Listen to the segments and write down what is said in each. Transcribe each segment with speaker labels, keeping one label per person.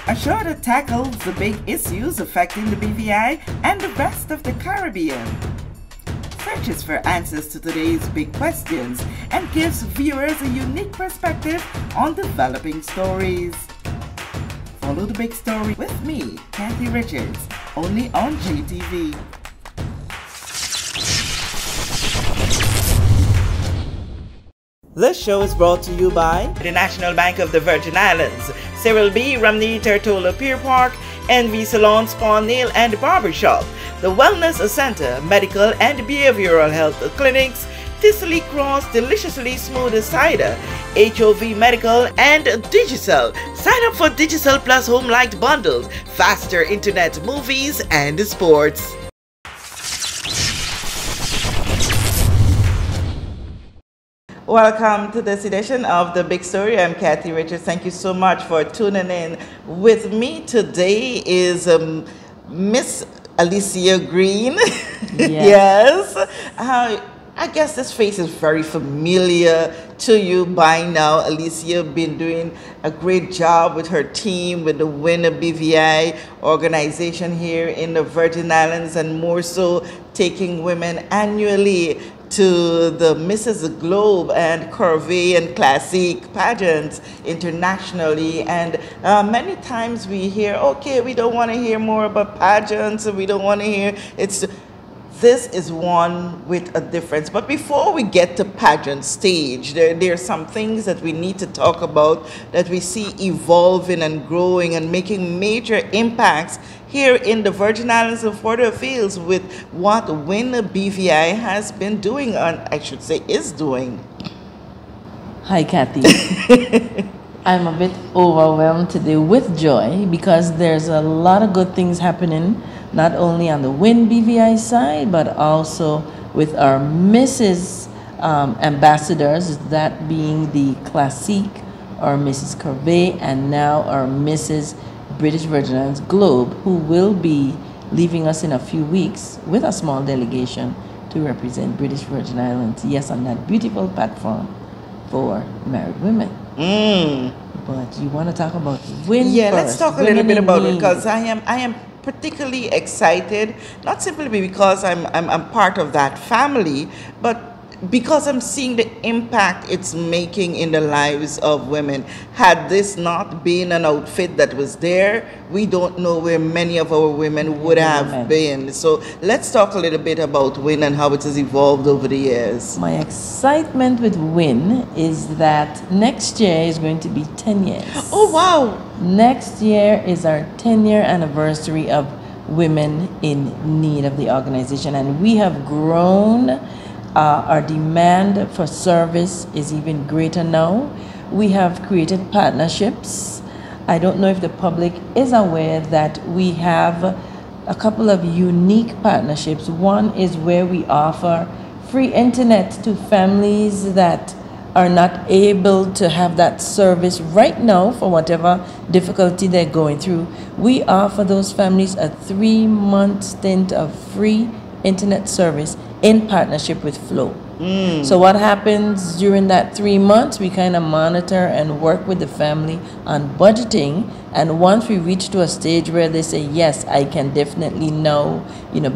Speaker 1: a show that tackles the big issues affecting the BVI and the rest of the Caribbean. Searches for answers to today's big questions and gives viewers a unique perspective on developing stories. Follow the big story with me, Kathy Richards, only on GTV. This show is brought to you by the National Bank of the Virgin Islands, Cyril B. Ramney Tertola Pier Park, NV Salon Spa Nail and Barbershop, the Wellness Center, Medical and Behavioral Health Clinics, Thistly Cross Deliciously Smooth Cider, HOV Medical, and Digicel. Sign up for Digicel Plus Home Light Bundles, faster internet, movies, and sports. Welcome to this edition of The Big Story. I'm Kathy Richards. Thank you so much for tuning in. With me today is Miss Alicia Green. Yes. I guess this face is very familiar to you by now. Alicia been doing a great job with her team, with the Winner BVI organization here in the Virgin Islands, and more so taking women annually to the Mrs. Globe and Corvée and Classic pageants internationally. And many times we hear, okay, we don't want to hear more about pageants, we don't want to hear, this is one with a difference. But before we get to pageant stage, there are some things that we need to talk about that we see evolving and growing and making major impacts here in the Virgin Islands and further afield with what Winner BVI has been doing, and I should say is doing.
Speaker 2: Hi, Kathy. I'm a bit overwhelmed today with joy because there's a lot of good things happening, not only on the Win BVI side, but also with our Mrs. Ambassadors, that being the Classique, our Mrs. Corvée, and now our Mrs. British Virgin Islands Globe, who will be leaving us in a few weeks with a small delegation to represent British Virgin Islands, yes, on that beautiful platform for married women. But you want to talk about Win
Speaker 1: Yeah,
Speaker 2: first.
Speaker 1: let's talk a little bit about it, because I am particularly excited, not simply because I'm part of that family, but because I'm seeing the impact it's making in the lives of women. Had this not been an outfit that was there, we don't know where many of our women would have been. So let's talk a little bit about Win and how it has evolved over the years.
Speaker 2: My excitement with Win is that next year is going to be 10 years.
Speaker 1: Oh, wow.
Speaker 2: Next year is our 10-year anniversary of Women in Need of the organization, and we have grown. Our demand for service is even greater now. We have created partnerships. I don't know if the public is aware that we have a couple of unique partnerships. One is where we offer free internet to families that are not able to have that service right now for whatever difficulty they're going through. We offer those families a 3-month stint of free internet service in partnership with Flow. So what happens during that 3 months, we kind of monitor and work with the family on budgeting, and once we reach to a stage where they say, yes, I can definitely now,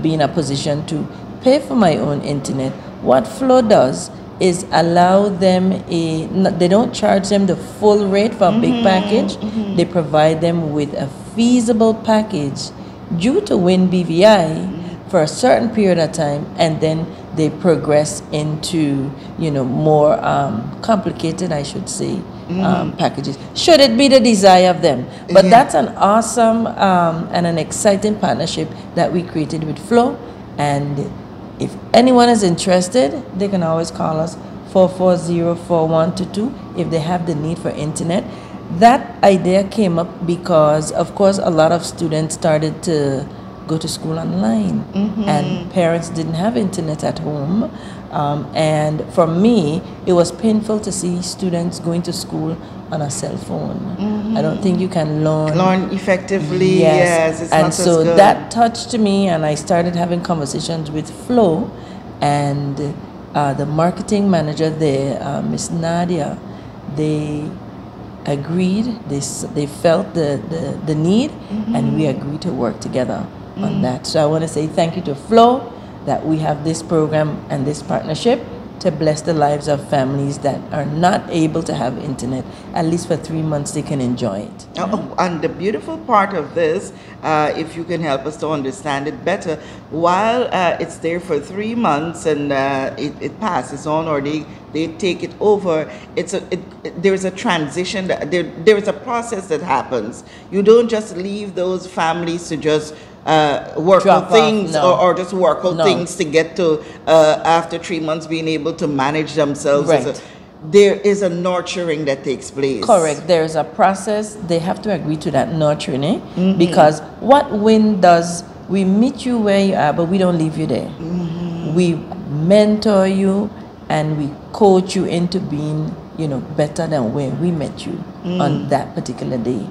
Speaker 2: be in a position to pay for my own internet, what Flow does is allow them they don't charge them the full rate for a big package. They provide them with a feasible package due to Win BVI for a certain period of time, and then they progress into more complicated, I should say, packages, should it be the desire of them. But that's an awesome and an exciting partnership that we created with Flow, and if anyone is interested, they can always call us 440-4122 if they have the need for internet. That idea came up because, of course, a lot of students started to go to school online, and parents didn't have internet at home, and for me it was painful to see students going to school on a cell phone. I don't think you can learn
Speaker 1: effectively. Yes, it's
Speaker 2: and
Speaker 1: not
Speaker 2: so
Speaker 1: as good.
Speaker 2: that touched me, and I started having conversations with Flo and the marketing manager there, Miss Nadia. They agreed, they felt the need, and we agreed to work together on that. So I want to say thank you to Flo that we have this program and this partnership to bless the lives of families that are not able to have internet. At least for 3 months they can enjoy it.
Speaker 1: And the beautiful part of this, if you can help us to understand it better, while it's there for 3 months and it passes on, or they take it over, there's a transition, there's a process that happens. You don't just leave those families to just work on things, or just work on things to get to after 3 months being able to manage themselves.
Speaker 2: Right.
Speaker 1: There is a nurturing that takes place.
Speaker 2: Correct. There's a process. They have to agree to that nurturing, because what WIN does, we meet you where you are, but we don't leave you there. We mentor you and we coach you into being, better than where we met you on that particular day.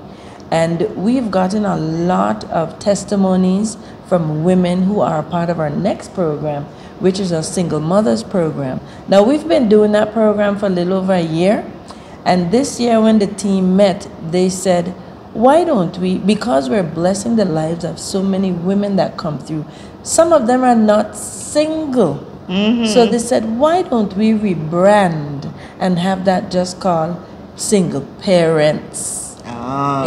Speaker 2: And we've gotten a lot of testimonies from women who are a part of our next program, which is a single mothers program. Now, we've been doing that program for a little over a year. And this year when the team met, they said, why don't we, because we're blessing the lives of so many women that come through, some of them are not single. So they said, why don't we rebrand and have that just called single parents?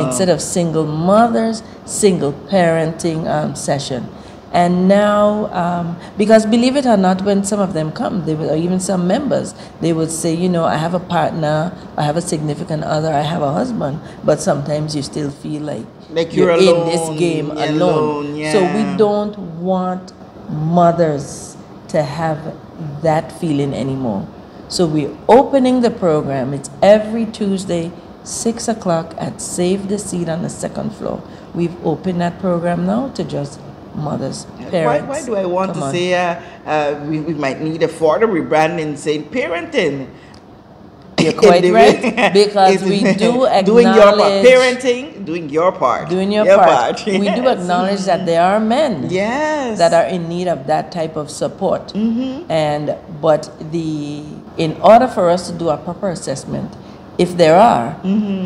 Speaker 2: Instead of single mothers, single parenting session. And now, because believe it or not, when some of them come, or even some members, they would say, I have a partner, I have a significant other, I have a husband, but sometimes you still feel like you're alone, in this game alone.
Speaker 1: Yeah.
Speaker 2: So we don't want mothers to have that feeling anymore. So we're opening the program. It's every Tuesday, 6 o'clock at Save the Seed on the 2nd floor. We've opened that program now to just mothers, parents.
Speaker 1: Why do I want to say we might need a further rebranding saying parenting?
Speaker 2: You're quite right, because we do acknowledge
Speaker 1: doing your part. Parenting, doing your part.
Speaker 2: Doing your part.
Speaker 1: Yes.
Speaker 2: We do acknowledge that there are men
Speaker 1: that
Speaker 2: are in need of that type of support. But in order for us to do a proper assessment, if there are,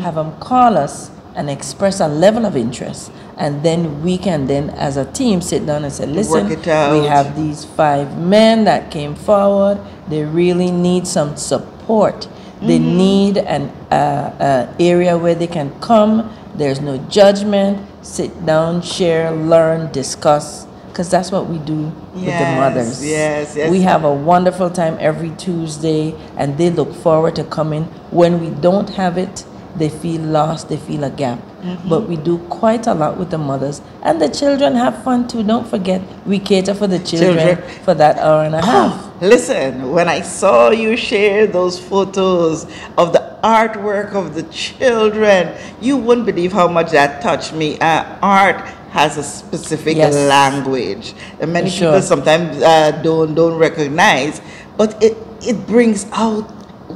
Speaker 2: have them call us and express a level of interest. And then we can then, as a team, sit down and say, listen, we have these 5 men that came forward. They really need some support. They need an area where they can come. There's no judgment. Sit down, share, learn, discuss. Because that's what we do with the mothers.
Speaker 1: Yes.
Speaker 2: We have a wonderful time every Tuesday, and they look forward to coming. When we don't have it, they feel lost, they feel a gap. But we do quite a lot with the mothers. And the children have fun too. Don't forget, we cater for the children for that hour and a half.
Speaker 1: Listen, when I saw you share those photos of the artwork of the children, you wouldn't believe how much that touched me. Art has a specific language. And many people sometimes don't recognize, but it brings out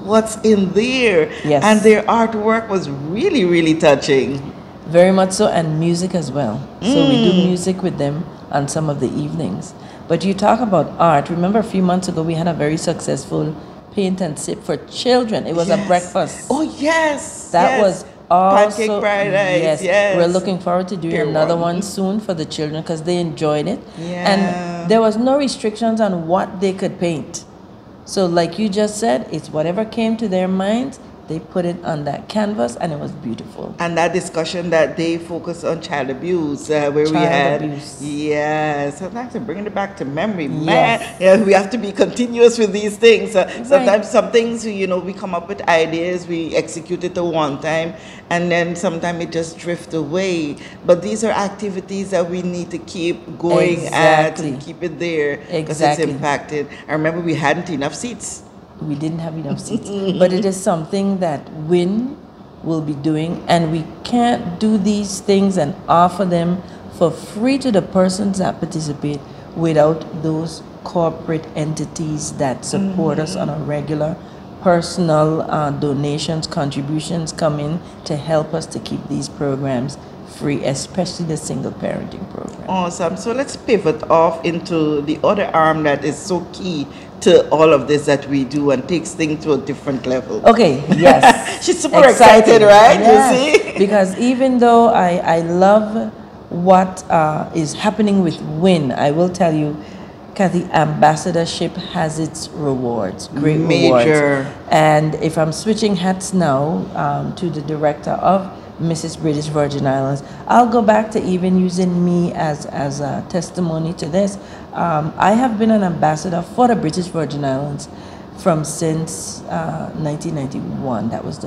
Speaker 1: what's in there. And their artwork was really, really touching.
Speaker 2: Very much so, and music as well. So we do music with them on some of the evenings. But you talk about art. Remember a few months ago we had a very successful paint and sip for children. It was a breakfast.
Speaker 1: Oh yes.
Speaker 2: That was also
Speaker 1: Pancake Fridays. Yes.
Speaker 2: We're looking forward to doing another one soon for the children because they enjoyed it. And there was no restrictions on what they could paint. So like you just said, it's whatever came to their minds, they put it on that canvas, and it was beautiful.
Speaker 1: And that discussion that they focused on child abuse, where we had... sometimes they're bringing it back to memory. Man, we have to be continuous with these things. Sometimes some things, we come up with ideas, we execute it at one time, and then sometimes it just drifts away. But these are activities that we need to keep going at and keep it there because it's impacted. I remember we hadn't enough seats.
Speaker 2: We didn't have enough seats. But it is something that WIN will be doing, and we can't do these things and offer them for free to the persons that participate without those corporate entities that support us on a regular. Personal donations, contributions come in to help us to keep these programs free, especially the single parenting program.
Speaker 1: Awesome. So let's pivot off into the other arm that is so key to all of this that we do and takes things to a different level.
Speaker 2: Okay, yes.
Speaker 1: She's super excited, right?
Speaker 2: Yes.
Speaker 1: You see?
Speaker 2: Because even though I love what is happening with WIN, I will tell you, Kathy, ambassadorship has its rewards, great
Speaker 1: Major.
Speaker 2: rewards. And if I'm switching hats now to the director of Mrs. British Virgin Islands, I'll go back to even using me as a testimony to this. I have been an ambassador for the British Virgin Islands since 1991. That was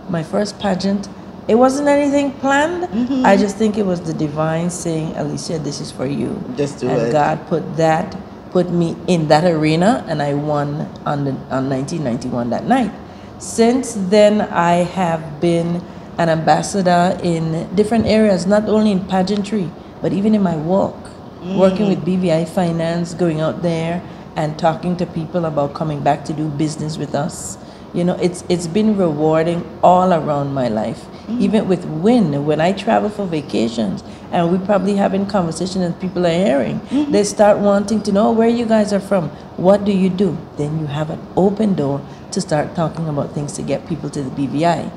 Speaker 2: my first pageant. It wasn't anything planned. I just think it was the divine saying, Alicia, this is for you.
Speaker 1: Just do it.
Speaker 2: And God put me in that arena, and I won on 1991 that night. Since then, I have been an ambassador in different areas, not only in pageantry, but even in my work, working with BVI Finance, going out there and talking to people about coming back to do business with us. You know, it's been rewarding all around my life. Even with WIN, when I travel for vacations and we probably having conversations and people are hearing, they start wanting to know where you guys are from. What do you do? Then you have an open door to start talking about things to get people to the BVI.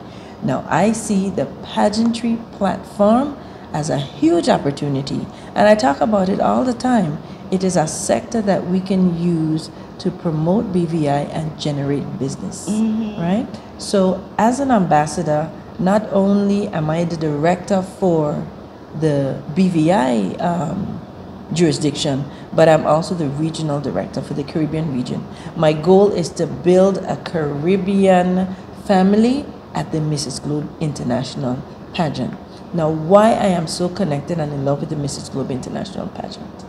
Speaker 2: Now, I see the pageantry platform as a huge opportunity, and I talk about it all the time. It is a sector that we can use to promote BVI and generate business, right? So as an ambassador, not only am I the director for the BVI jurisdiction, but I'm also the regional director for the Caribbean region. My goal is to build a Caribbean family at the Mrs. Globe International pageant. Now, why I am so connected and in love with the Mrs. Globe International pageant?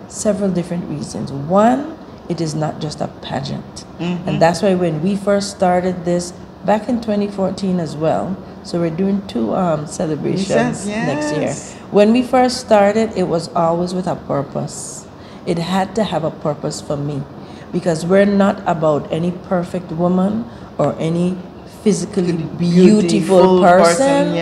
Speaker 2: Several different reasons. One, it is not just a pageant. And that's why when we first started this back in 2014 as well, so we're doing two celebrations next year. When we first started, it was always with a purpose. It had to have a purpose for me, because we're not about any perfect woman or any physically beautiful person.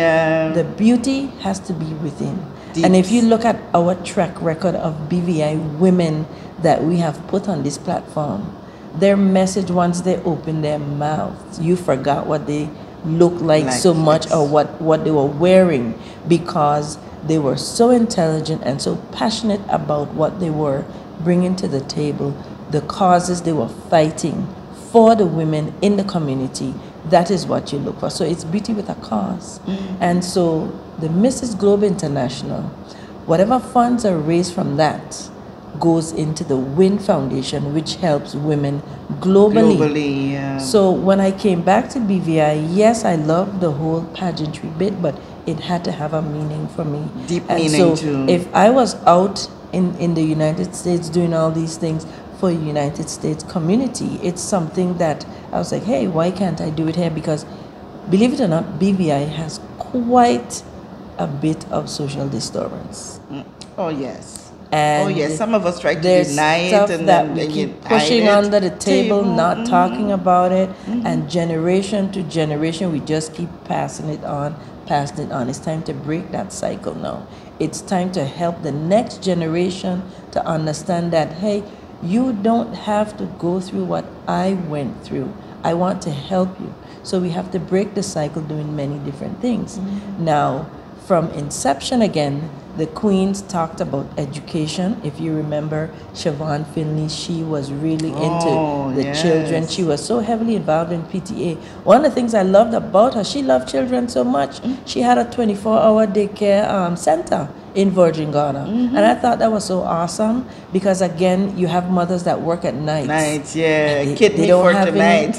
Speaker 2: The beauty has to be within. Deep. And if you look at our track record of BVI women that we have put on this platform, their message, once they open their mouths, you forgot what they look like so much, or what they were wearing, because they were so intelligent and so passionate about what they were bringing to the table, the causes they were fighting for the women in the community. That is what you look for. So it's beauty with a cause. And so the Mrs. Globe International, whatever funds are raised from that goes into the WIN Foundation, which helps women globally. So when I came back to BVI, yes, I loved the whole pageantry bit, but it had to have a meaning for me.
Speaker 1: Deep meaning too.
Speaker 2: If I was out in the United States doing all these things for United States community, it's something that I was like, hey, why can't I do it here? Because believe it or not, BVI has quite a bit of social disturbance.
Speaker 1: Oh yes.
Speaker 2: And
Speaker 1: some of us try to unite,
Speaker 2: stuff
Speaker 1: and
Speaker 2: that
Speaker 1: then
Speaker 2: we keep pushing under the table, not talking about it, and generation to generation we just keep passing it on. It's time to break that cycle now. It's time to help the next generation to understand that, hey, you don't have to go through what I went through. I want to help you. So we have to break the cycle doing many different things. Now, from inception again, the Queens talked about education. If you remember, Siobhan Finley, she was really into the children. She was so heavily involved in PTA. One of the things I loved about her, she loved children so much. She had a 24-hour daycare center in Virgin Ghana. And I thought that was so awesome, because again, you have mothers that work at night. They don't have any,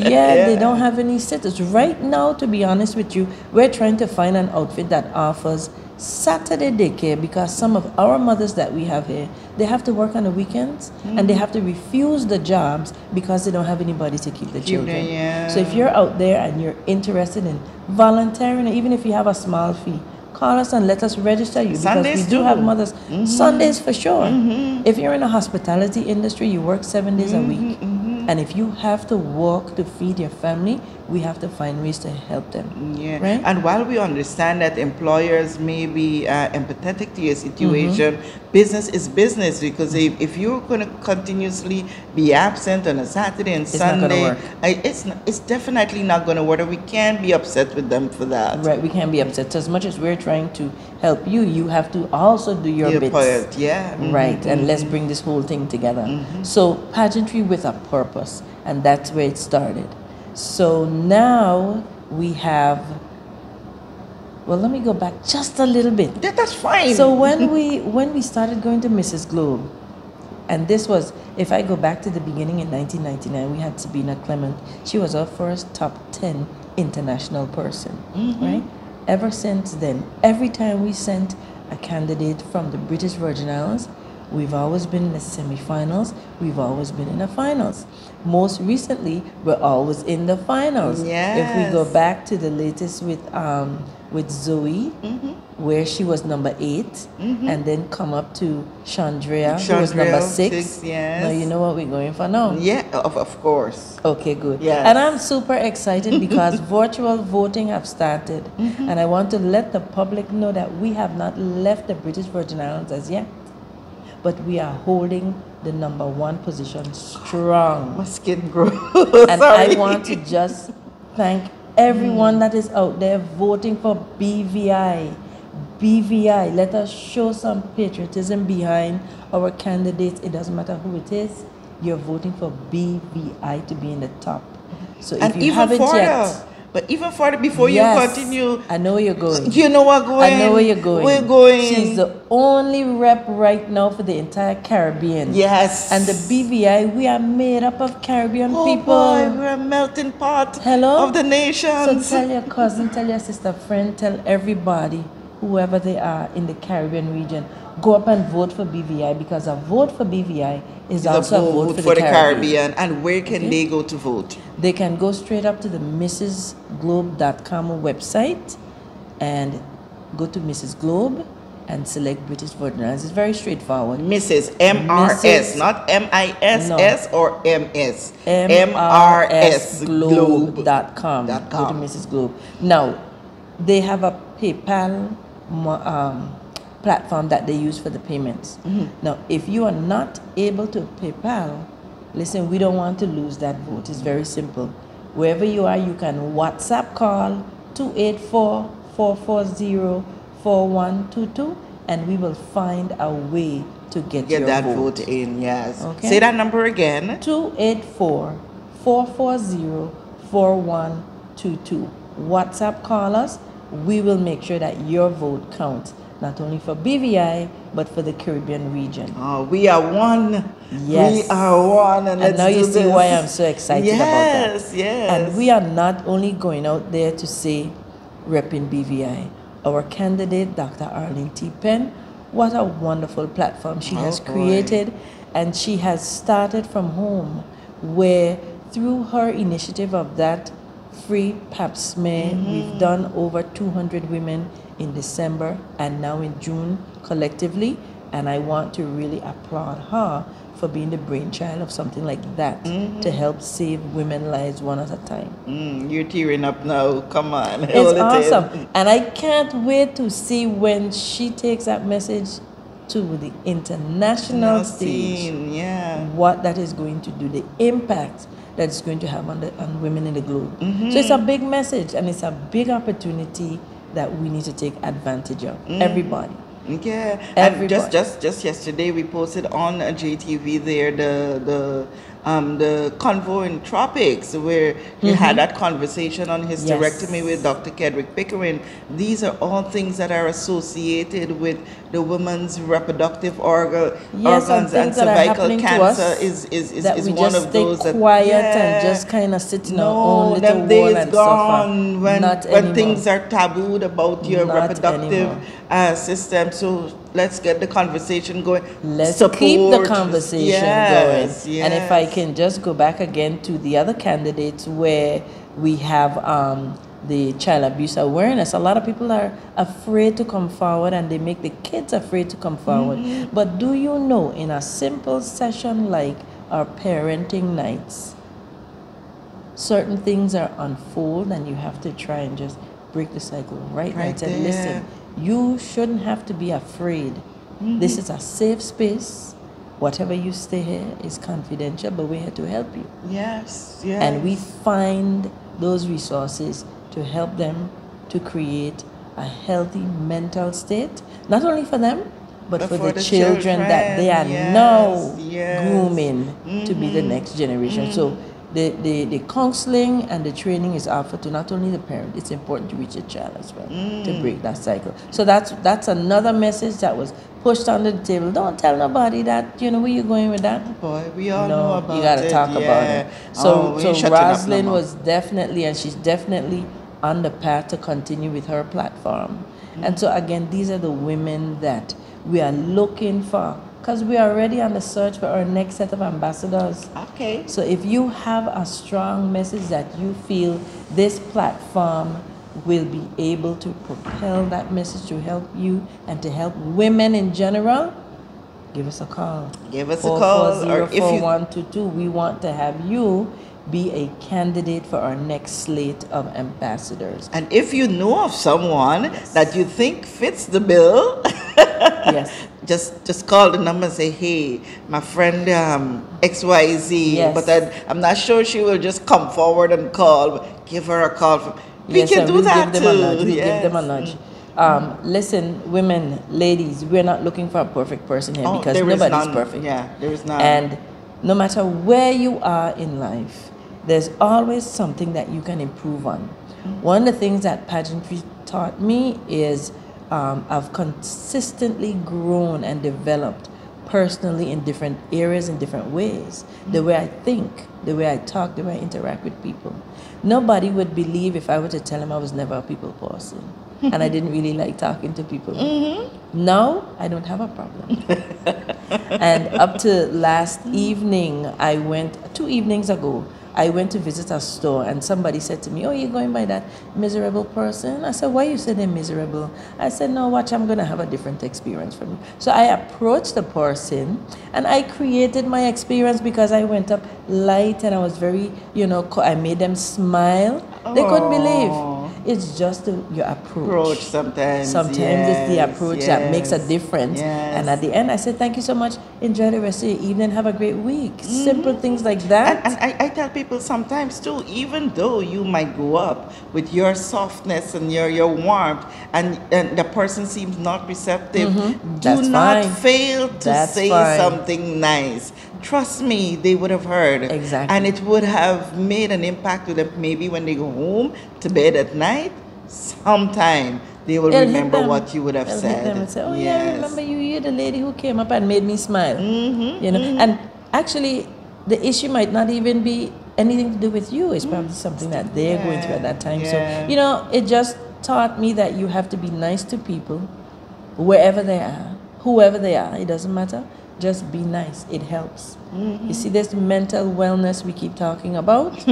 Speaker 2: they don't have any sitters. Right now, to be honest with you, we're trying to find an outfit that offers Saturday daycare, because some of our mothers that we have here, they have to work on the weekends and they have to refuse the jobs because they don't have anybody to keep the children. So if you're out there and you're interested in volunteering, even if you have a small fee, call us and let us register you, because we do have mothers. Sundays for sure. If you're in the hospitality industry, you work 7 days a week, And if you have to work to feed your family, we have to find ways to help them.
Speaker 1: Yeah.
Speaker 2: Right?
Speaker 1: And while we understand that employers may be empathetic to your situation, business is business, because if you're going to continuously be absent on a Saturday and Sunday, it's definitely not going to work. We can't be upset with them for that.
Speaker 2: Right, we can't be upset. So as much as we're trying to help you, you have to also do your bits.
Speaker 1: Part, yeah.
Speaker 2: Right, and let's bring this whole thing together. So pageantry with a purpose, and that's where it started. So now we have, well, let me go back just a little bit.
Speaker 1: That's fine.
Speaker 2: So when we started going to Mrs. Globe, and this was, if I go back to the beginning in 1999, we had Sabina Clement. She was our first top 10 international person, right? Ever since then, every time we sent a candidate from the British Virgin Islands, we've always been in the semifinals. We've always been in the finals. Most recently, we're always in the finals.
Speaker 1: Yes.
Speaker 2: If we go back to the latest with Zoe, where she was number 8, and then come up to Chandrea, who was number 6.
Speaker 1: Yes.
Speaker 2: Now you know what we're going for now.
Speaker 1: Yeah, of course.
Speaker 2: Okay, good.
Speaker 1: Yes.
Speaker 2: And I'm super excited because virtual voting have started, and I want to let the public know that we have not left the British Virgin Islands as yet, but we are holding the number 1 position strong.
Speaker 1: My skin grew.
Speaker 2: And I want to just thank everyone that is out there voting for BVI. BVI, let us show some patriotism behind our candidates. It doesn't matter who it is. You're voting for BVI to be in the top. So if you haven't yet,
Speaker 1: but even further, before you continue,
Speaker 2: I know where you're going.
Speaker 1: You know what going?
Speaker 2: I know where you're going.
Speaker 1: We're going.
Speaker 2: She's the only rep right now for the entire Caribbean.
Speaker 1: Yes.
Speaker 2: And the BVI, we are made up of Caribbean people.
Speaker 1: Boy, we're a melting pot of the nations.
Speaker 2: So tell your cousin, tell your sister, friend, tell everybody, whoever they are in the Caribbean region, go up and vote for BVI, because a vote for BVI is also a vote for the Caribbean.
Speaker 1: And where can they go to vote?
Speaker 2: They can go straight up to the mrsglobe.com website and go to Mrs. Globe and select British Virgin Islands. It's very straightforward.
Speaker 1: Mrs. MRS, not MISS or MS.
Speaker 2: mrsglobe.com. Go to Mrs. Globe. Now, they have a PayPal platform that they use for the payments. Now, if you are not able to PayPal, listen, we don't want to lose that vote. It's very simple. Wherever you are, you can WhatsApp call 284-440-4122, and we will find a way to get your
Speaker 1: that
Speaker 2: vote.
Speaker 1: vote in. Yes.
Speaker 2: Okay.
Speaker 1: Say that number again.
Speaker 2: 284-440-4122. WhatsApp call us. We will make sure that your vote counts, not only for BVI, but for the Caribbean region.
Speaker 1: Oh, we are one.
Speaker 2: Yes.
Speaker 1: We are one. And
Speaker 2: now you see why I'm so excited about that.
Speaker 1: Yes.
Speaker 2: And we are not only going out there to say, repping BVI. Our candidate, Dr. Arliene Penn, what a wonderful platform she has created. And she has started from home, where through her initiative of that free pap smear, we've done over 200 women in December and now in June collectively, and I want to really applaud her for being the brainchild of something like that to help save women's lives one at a time.
Speaker 1: You're tearing up now. Come on.
Speaker 2: It's awesome. And I can't wait to see when she takes that message to the international stage, what that is going to do, the impact that it's going to have on women in the globe. So it's a big message, and it's a big opportunity that we need to take advantage of. Everybody.
Speaker 1: Yeah.
Speaker 2: Everybody.
Speaker 1: And just yesterday we posted on JTV there the convo in tropics, where you had that conversation on hysterectomy with Dr. Kedrick Pickering. These are all things that are associated with the woman's reproductive organs, and cervical cancer is one of those that
Speaker 2: quiet and just kind of sit in our own little wall and
Speaker 1: gone
Speaker 2: suffer.
Speaker 1: When things are tabooed about your reproductive system. So let's get the conversation going.
Speaker 2: Let's keep the conversation going. And if I can just go back again to the other candidates, where we have the child abuse awareness. A lot of people are afraid to come forward, and they make the kids afraid to come forward. But do you know, in a simple session like our parenting nights, certain things are unfold and you have to try and just break the cycle right now.
Speaker 1: Right
Speaker 2: And said,
Speaker 1: there.
Speaker 2: listen, you shouldn't have to be afraid. This is a safe space. Whatever you stay here is confidential, but we're here to help you.
Speaker 1: Yes, yes.
Speaker 2: And we find those resources to help them to create a healthy mental state, not only for them, but for the children that they are now grooming to be the next generation. So the counseling and the training is offered to not only the parent, it's important to reach the child as well to break that cycle. So that's another message that was pushed under the table. Don't tell nobody that, where you going with that?
Speaker 1: Boy, we all know about it.
Speaker 2: You got to talk about it. So
Speaker 1: shutting up no
Speaker 2: Rosalind
Speaker 1: more.
Speaker 2: was definitely, and she's definitely on the path to continue with her platform. And so again, these are the women that we are looking for, because we are already on the search for our next set of ambassadors.
Speaker 1: Okay.
Speaker 2: So if you have a strong message that you feel this platform will be able to propel that message to help you and to help women in general, give us a call.
Speaker 1: Give us a call.
Speaker 2: 440-4122. We want to have you be a candidate for our next slate of ambassadors.
Speaker 1: And if you know of someone that you think fits the bill,
Speaker 2: yes,
Speaker 1: just call the number and say, hey, my friend XYZ,
Speaker 2: yes,
Speaker 1: but I'm not sure she will just come forward and call. Give her a call. We can do
Speaker 2: we'll
Speaker 1: that
Speaker 2: give
Speaker 1: too.
Speaker 2: them a nudge. We'll give them a nudge. Listen, women, ladies, we're not looking for a perfect person here because nobody's perfect.
Speaker 1: Yeah, there is none.
Speaker 2: And no matter where you are in life, there's always something that you can improve on. One of the things that pageantry taught me is I've consistently grown and developed personally in different areas, in different ways. The way I think, the way I talk, the way I interact with people. Nobody would believe if I were to tell them I was never a people person and I didn't really like talking to people. Now, I don't have a problem. And up to last evening, 2 evenings ago, I went to visit a store and somebody said to me, oh, you're going by that miserable person? I said, why you say they're miserable? I said, no, watch, I'm going to have a different experience from you. So I approached the person and I created my experience because I went up light and I was very, I made them smile. They couldn't believe. It's just your approach.
Speaker 1: Sometimes.
Speaker 2: Sometimes it's the approach that makes a difference. And at the end, I said, thank you so much. Enjoy the rest of your evening. Have a great week. Simple things like that.
Speaker 1: And I tell people sometimes too, even though you might go up with your softness and your warmth and the person seems not receptive, do not fail to say something nice. Trust me, they would have heard.
Speaker 2: Exactly.
Speaker 1: And it would have made an impact to them maybe when they go home to bed at night. Sometime they will remember what you would have said.
Speaker 2: Hit them and say, oh yeah, I remember you're the lady who came up and made me smile. And actually the issue might not even be anything to do with you. It's probably something that they're going through at that time. So, it just taught me that you have to be nice to people wherever they are, whoever they are, it doesn't matter. Just be nice. It helps. You see, this mental wellness we keep talking about,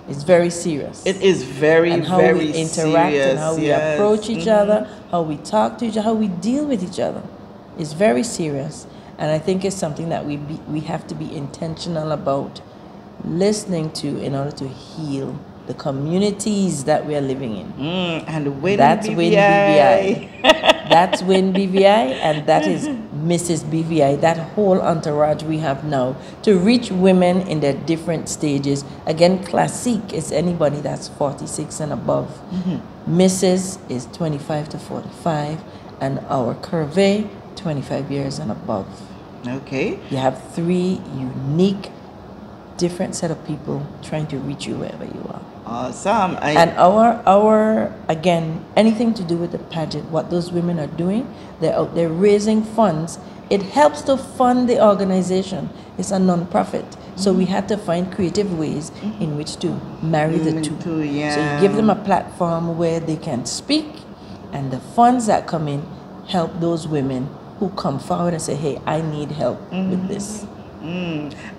Speaker 2: it's very serious.
Speaker 1: It is very,
Speaker 2: and how
Speaker 1: very
Speaker 2: we interact
Speaker 1: serious.
Speaker 2: and how we approach each other, how we talk to each other, how we deal with each other. It's very serious. And I think it's something that we have to be intentional about listening to in order to heal the communities that we are living in.
Speaker 1: And Win
Speaker 2: That's
Speaker 1: BVI.
Speaker 2: Win BVI. That's Win BVI, and that is Mrs. BVI, that whole entourage we have now to reach women in their different stages. Again, classique is anybody that's 46 and above. Mrs. is 25 to 45, and our curve, 25 years and above.
Speaker 1: Okay.
Speaker 2: You have 3 unique, different set of people trying to reach you wherever you are.
Speaker 1: Awesome.
Speaker 2: And our again, anything to do with the pageant, what those women are doing, they're out there raising funds. It helps to fund the organization. It's a non-profit. So we had to find creative ways in which to marry the two. So you give them a platform where they can speak, and the funds that come in help those women who come forward and say, hey, I need help with this.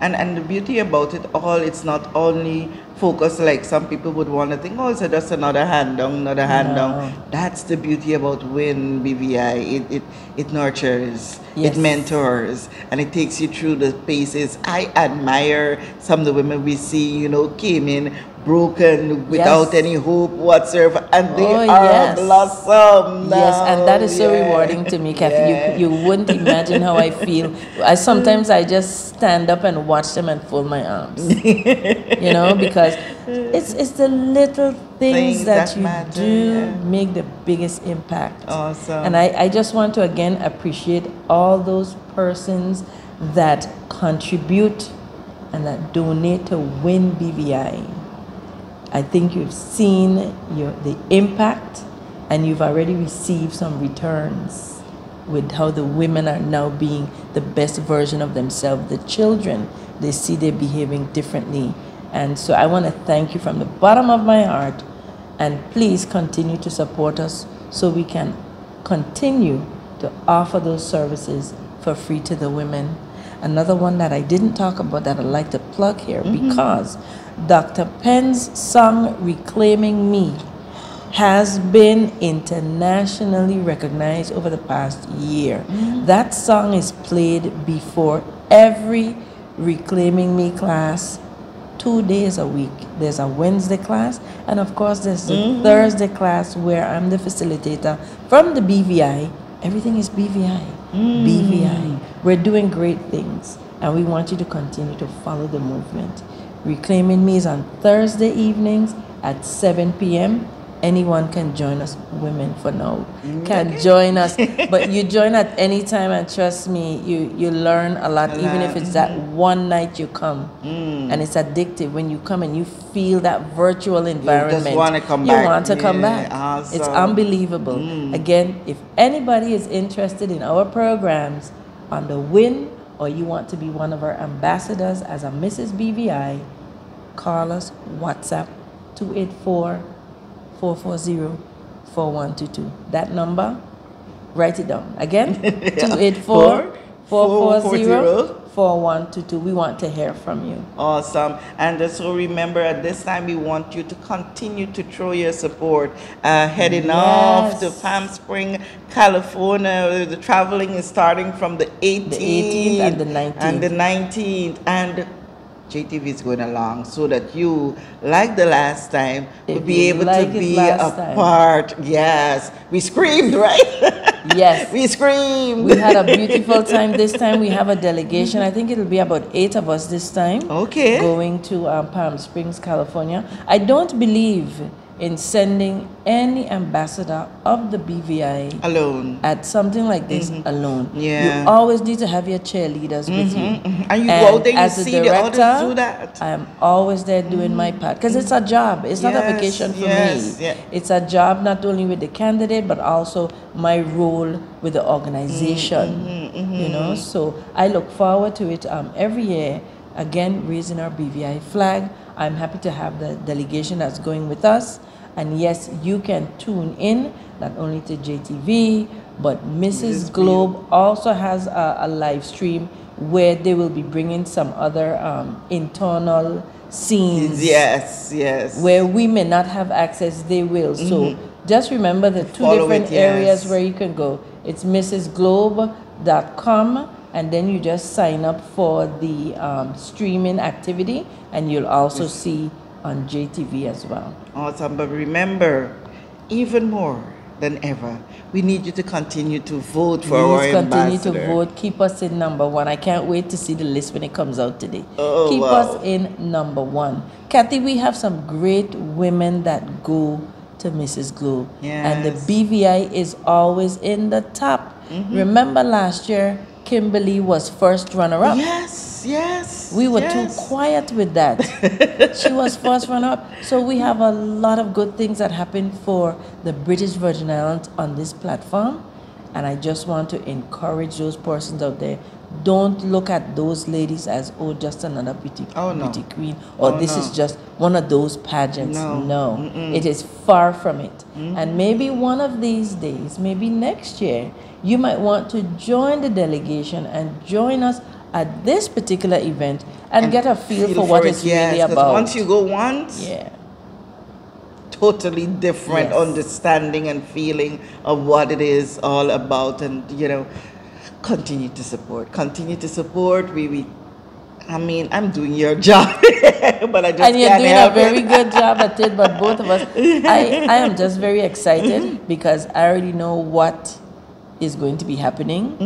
Speaker 1: And the beauty about it all, it's not only focused like some people would want to think, oh, it's just another hand down, another hand down. That's the beauty about WIN BVI. It nurtures, it mentors, and it takes you through the paces. I admire some of the women we see, you know, came in broken without any hope whatsoever, and they are blossomed now.
Speaker 2: Yes, and that is so rewarding to me, Kathy. You wouldn't imagine how I feel. Sometimes I just stand up and watch them and fold my arms, you know, because it's the little things that you do make the biggest impact.
Speaker 1: Awesome.
Speaker 2: And I just want to again appreciate all those persons that contribute and that donate to WIN BVI. I think you've seen the impact, and you've already received some returns with how the women are now being the best version of themselves. The children, they see they're behaving differently. And so I want to thank you from the bottom of my heart, and please continue to support us so we can continue to offer those services for free to the women. Another one that I didn't talk about that I'd like to plug here, because Dr. Penn's song Reclaiming Me has been internationally recognized over the past year. That song is played before every Reclaiming Me class 2 days a week. There's a Wednesday class, and of course there's the Thursday class where I'm the facilitator from the BVI. Everything is BVI. BVI. We're doing great things, and we want you to continue to follow the movement. Reclaiming Me is on Thursday evenings at 7 p.m. Anyone can join us. Women for now can join us, but you join at any time, and trust me, you learn a lot. Even if it's that one night you come, and it's addictive when you come and you feel that virtual environment.
Speaker 1: You just want to come back.
Speaker 2: You want to come back.
Speaker 1: Awesome.
Speaker 2: It's unbelievable. Again, if anybody is interested in our programs on the WIN, or you want to be one of our ambassadors as a Mrs. BVI, call us, WhatsApp 284-440-4122. That number, write it down. Again, 284-440-4122. We want to hear from you.
Speaker 1: Awesome. And so remember, at this time, we want you to continue to throw your support. Heading off to Palm Springs, California. The traveling is starting from the 18th,
Speaker 2: the 18th and the 19th.
Speaker 1: And the 19th. And JTV is going along so that you, like the last time, will be able to be a part. Yes. We screamed, right?
Speaker 2: Yes.
Speaker 1: We screamed.
Speaker 2: We had a beautiful time this time. We have a delegation. I think it'll be about 8 of us this time.
Speaker 1: Okay.
Speaker 2: Going to Palm Springs, California. I don't believe in sending any ambassador of the BVI
Speaker 1: alone
Speaker 2: at something like this alone.
Speaker 1: Yeah.
Speaker 2: You always need to have your cheerleaders with you.
Speaker 1: And you go out there, you see the others do that.
Speaker 2: I am always there doing my part, because it's a job. It's not a vacation for me. It's a job not only with the candidate, but also my role with the organization. You know, so I look forward to it every year. Again, raising our BVI flag. I'm happy to have the delegation that's going with us. And yes, you can tune in, not only to JTV, but Mrs. Globe also has a live stream where they will be bringing some other internal scenes.
Speaker 1: Yes.
Speaker 2: Where we may not have access, they will. So just remember the two different areas where you can go. It's mrsglobe.com. And then you just sign up for the streaming activity, and you'll also see on JTV as well.
Speaker 1: Awesome. But remember, even more than ever, we need you to continue to vote for our ambassador.
Speaker 2: Continue to vote. Keep us in #1. I can't wait to see the list when it comes out today. Keep us in #1. Kathy, we have some great women that go to Mrs. Globe. And the BVI is always in the top. Remember last year, Kimberly was first runner-up.
Speaker 1: Yes.
Speaker 2: We were too quiet with that. She was first runner-up. So we have a lot of good things that happen for the British Virgin Islands on this platform. And I just want to encourage those persons out there. Don't look at those ladies as, just another beauty queen. Or this is just one of those pageants. No. It is far from it. And maybe one of these days, maybe next year, you might want to join the delegation and join us at this particular event and get a feel for what it's really
Speaker 1: yes,
Speaker 2: about.
Speaker 1: Once you go once,
Speaker 2: yeah,
Speaker 1: totally different understanding and feeling of what it is all about. And you know, continue to support. I mean, I'm doing your job, but I just
Speaker 2: and you're
Speaker 1: can't
Speaker 2: doing
Speaker 1: help
Speaker 2: a very
Speaker 1: it.
Speaker 2: good job at it. But both of us, I am just very excited because I already know what is going to be happening.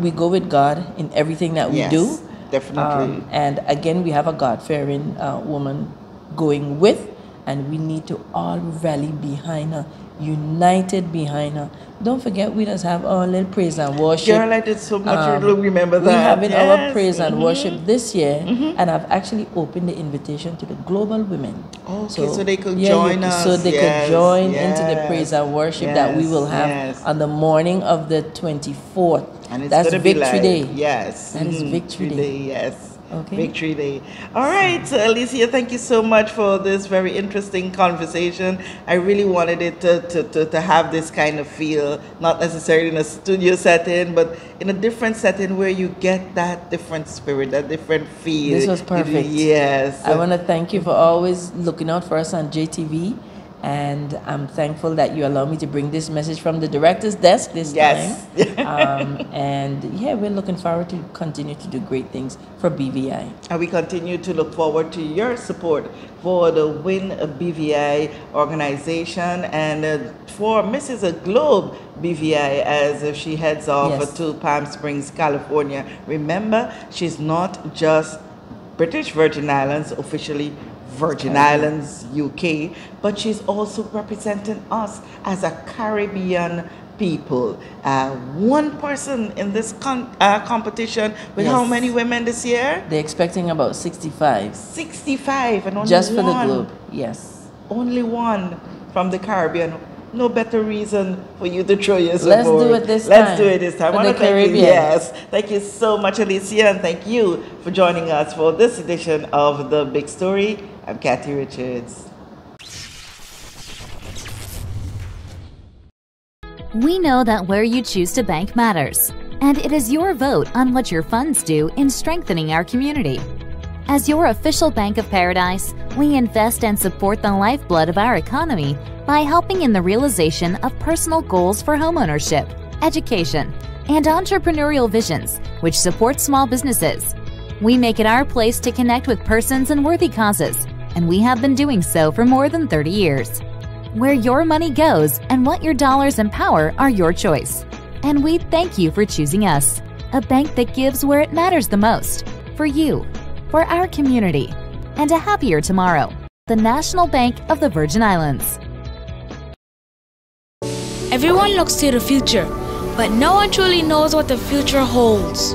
Speaker 2: We go with God in everything that we do.
Speaker 1: Definitely.
Speaker 2: And again, we have a God-fearing woman going with, and we need to all rally behind her, united behind her. Don't forget, we just have our little praise and worship.
Speaker 1: Girl, I did so much. Remember that.
Speaker 2: We're having our praise and worship this year, and I've actually opened the invitation to the global women.
Speaker 1: Okay, so they could join us.
Speaker 2: So they could join into the praise and worship that we will have on the morning of the 24th.
Speaker 1: And it's
Speaker 2: That's Victory Day.
Speaker 1: Yes.
Speaker 2: That is Victory Day.
Speaker 1: Yes.
Speaker 2: Okay.
Speaker 1: Victory Day. All right, so Alicia, thank you so much for this very interesting conversation. I really wanted it to have this kind of feel, not necessarily in a studio setting, but in a different setting where you get that different spirit, that different feel.
Speaker 2: This was perfect.
Speaker 1: Yes.
Speaker 2: I want to thank you for always looking out for us on JTV. And I'm thankful that you allow me to bring this message from the director's desk this time. And yeah, we're looking forward to continue to do great things for BVI.
Speaker 1: And we continue to look forward to your support for the Win BVI organization and for Mrs. Globe BVI as she heads off to Palm Springs, California. Remember, she's not just British Virgin Islands, officially Virgin Islands, UK, but she's also representing us as a Caribbean people. One person in this competition with how many women this year?
Speaker 2: They're expecting about 65.
Speaker 1: 65, and only
Speaker 2: just
Speaker 1: one.
Speaker 2: For the Globe, yes.
Speaker 1: Only one from the Caribbean. No better reason for you to throw your support.
Speaker 2: Let's do it this time.
Speaker 1: Let's do it this time.
Speaker 2: For the Caribbean.
Speaker 1: Yes. Thank you so much, Alicia, and thank you for joining us for this edition of The Big Story. I'm Kathy Richards.
Speaker 3: We know that where you choose to bank matters, and it is your vote on what your funds do in strengthening our community. As your official Bank of Paradise, we invest and support the lifeblood of our economy by helping in the realization of personal goals for homeownership, education, and entrepreneurial visions, which support small businesses. We make it our place to connect with persons and worthy causes, and we have been doing so for more than 30 years. Where your money goes and what your dollars empower are your choice. And we thank you for choosing us, a bank that gives where it matters the most, for you, for our community, and a happier tomorrow. The National Bank of the Virgin Islands.
Speaker 4: Everyone looks to the future, but no one truly knows what the future holds.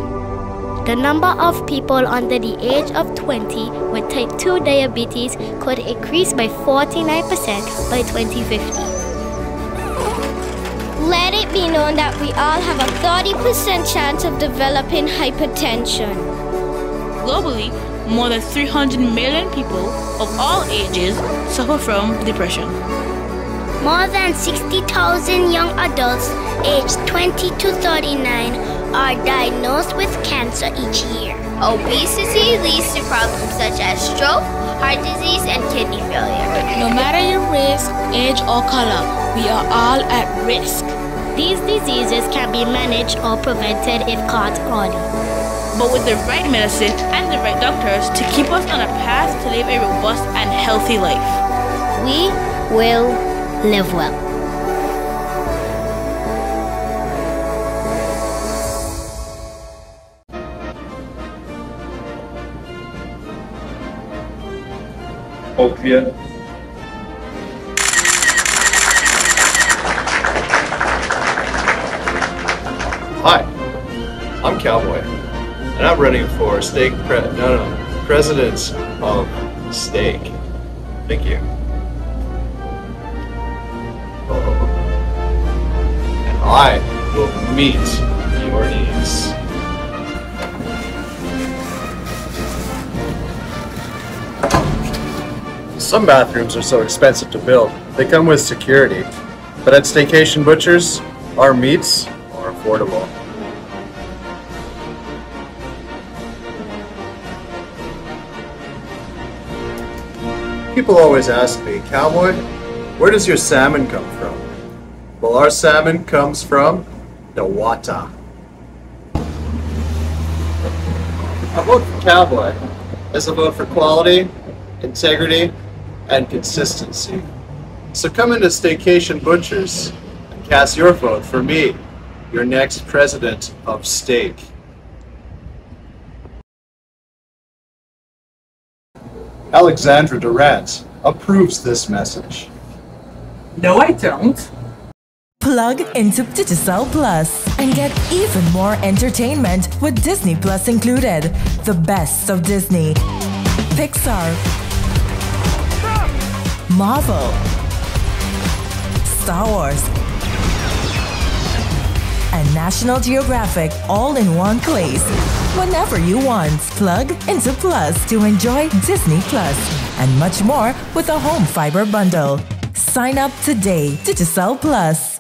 Speaker 5: The number of people under the age of 20 with type 2 diabetes could increase by 49% by 2050. Let it be known that we all have a 30% chance of developing hypertension.
Speaker 4: Globally, more than 300 million people of all ages suffer from depression.
Speaker 5: More than 60,000 young adults aged 20 to 39 are diagnosed with cancer each year. Obesity leads to problems such as stroke, heart disease, and kidney failure.
Speaker 4: No matter your race, age, or color, we are all at risk.
Speaker 5: These diseases can be managed or prevented if caught early.
Speaker 4: But with the right medicine and the right doctors to keep us on a path to live a robust and healthy life,
Speaker 5: we will live well.
Speaker 6: Opiate. Hi, I'm Cowboy, and I'm running for President of Steak. Thank you. And I will meet your needs. Some bathrooms are so expensive to build, they come with security. But at Staycation Butchers, our meats are affordable. People always ask me, "Cowboy, where does your salmon come from?" Well, our salmon comes from the water. A vote for Cowboy is a vote for quality, integrity, and consistency. So come into Staycation Butchers and cast your vote for me, your next president of steak. Alexandra Durant approves this message.
Speaker 7: No, I don't.
Speaker 8: Plug into Digicel Plus and get even more entertainment with Disney Plus included. The best of Disney, Pixar, Marvel, Star Wars, and National Geographic all in one place. Whenever you want, plug into Plus to enjoy Disney Plus and much more with a home fiber bundle. Sign up today. Digicel Plus.